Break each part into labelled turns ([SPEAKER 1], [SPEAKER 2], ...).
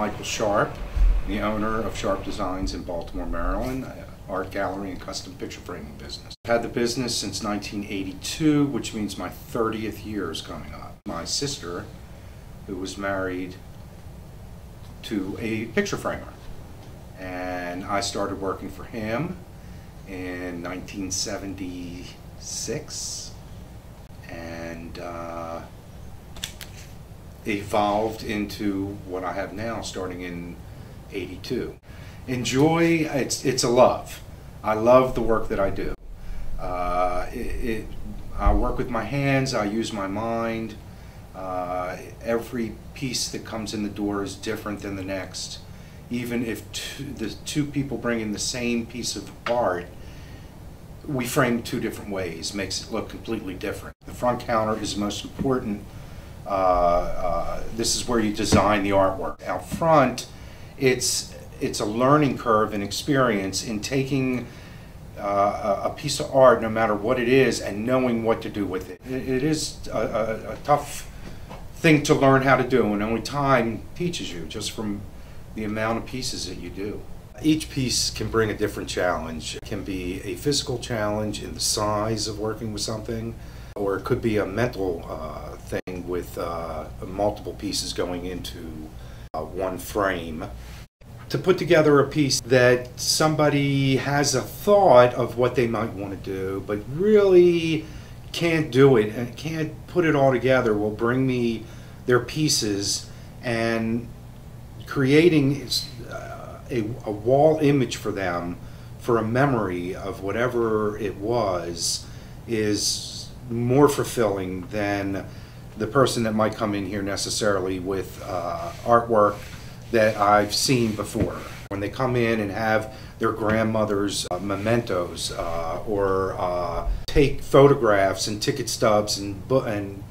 [SPEAKER 1] Michael Sharp, the owner of Sharp Designs in Baltimore, Maryland, art gallery and custom picture framing business. I've had the business since 1982, which means my 30th year is coming up. My sister, who was married to a picture framer, and I started working for him in 1976, and evolved into what I have now starting in 82. Enjoy, it's a love. I love the work that I do. I work with my hands, I use my mind. Every piece that comes in the door is different than the next. Even if the two people bring in the same piece of art, we frame two different ways, makes it look completely different. The front counter is the most important. This is where you design the artwork. Out front, it's a learning curve and experience in taking a piece of art, no matter what it is, and knowing what to do with it. It is a tough thing to learn how to do, and only time teaches you, just from the amount of pieces that you do. Each piece can bring a different challenge. It can be a physical challenge in the size of working with something, or it could be a mental thing with multiple pieces going into one frame. To put together a piece that somebody has a thought of what they might want to do, but really can't do it and can't put it all together, will bring me their pieces, and creating a wall image for them, for a memory of whatever it was, is more fulfilling than the person that might come in here necessarily with artwork that I've seen before. When they come in and have their grandmother's mementos, or take photographs and ticket stubs and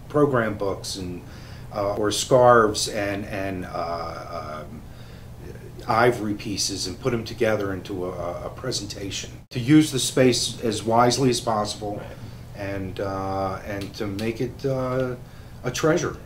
[SPEAKER 1] program books, and or scarves and ivory pieces, and put them together into a presentation. To use the space as wisely as possible, and to make it a treasure.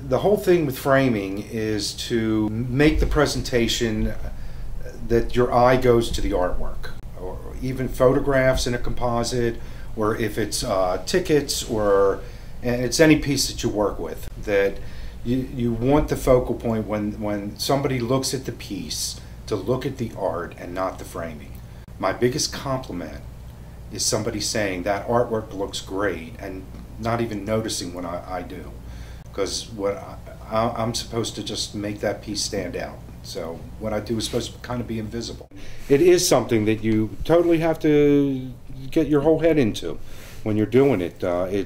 [SPEAKER 1] The whole thing with framing is to make the presentation that your eye goes to the artwork, or even photographs in a composite, or if it's tickets, or and it's any piece that you work with, that you want the focal point when somebody looks at the piece to look at the art and not the framing. My biggest compliment is somebody saying that artwork looks great and not even noticing what I do, because I'm supposed to just make that piece stand out. So what I do is supposed to kind of be invisible. It is something that you totally have to get your whole head into when you're doing it. I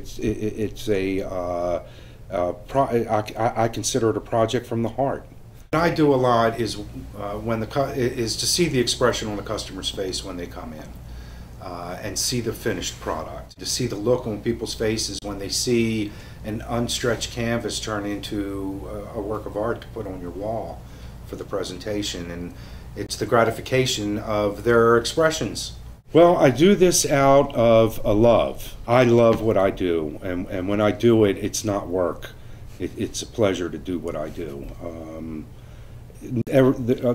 [SPEAKER 1] consider it a project from the heart. What I do a lot is is to see the expression on the customer's face when they come in. And see the finished product, to see the look on people's faces when they see an unstretched canvas turn into a work of art to put on your wall for the presentation, and it's the gratification of their expressions. Well, I do this out of a love. I love what I do, and when I do it, it's not work. It's a pleasure to do what I do.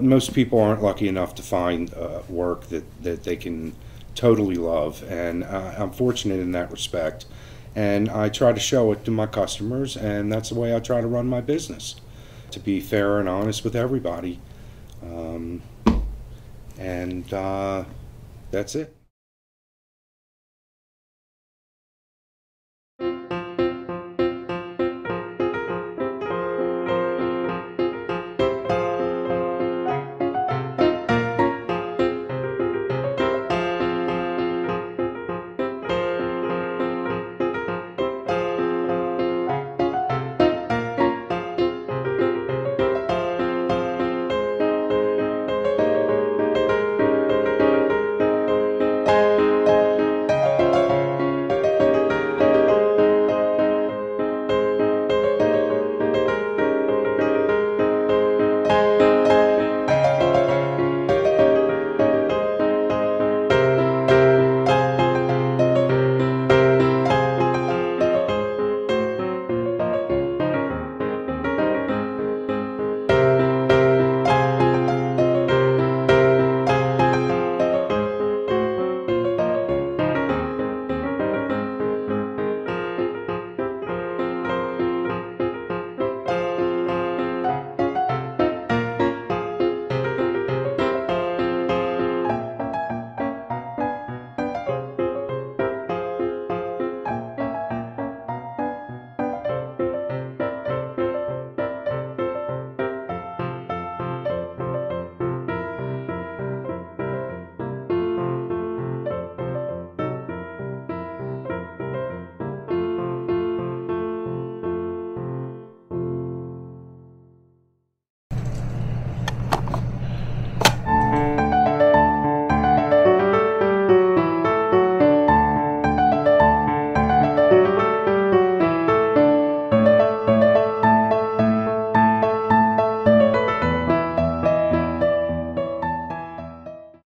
[SPEAKER 1] Most people aren't lucky enough to find work that they can totally love, and I'm fortunate in that respect, and I try to show it to my customers, and that's the way I try to run my business, to be fair and honest with everybody, and that's it.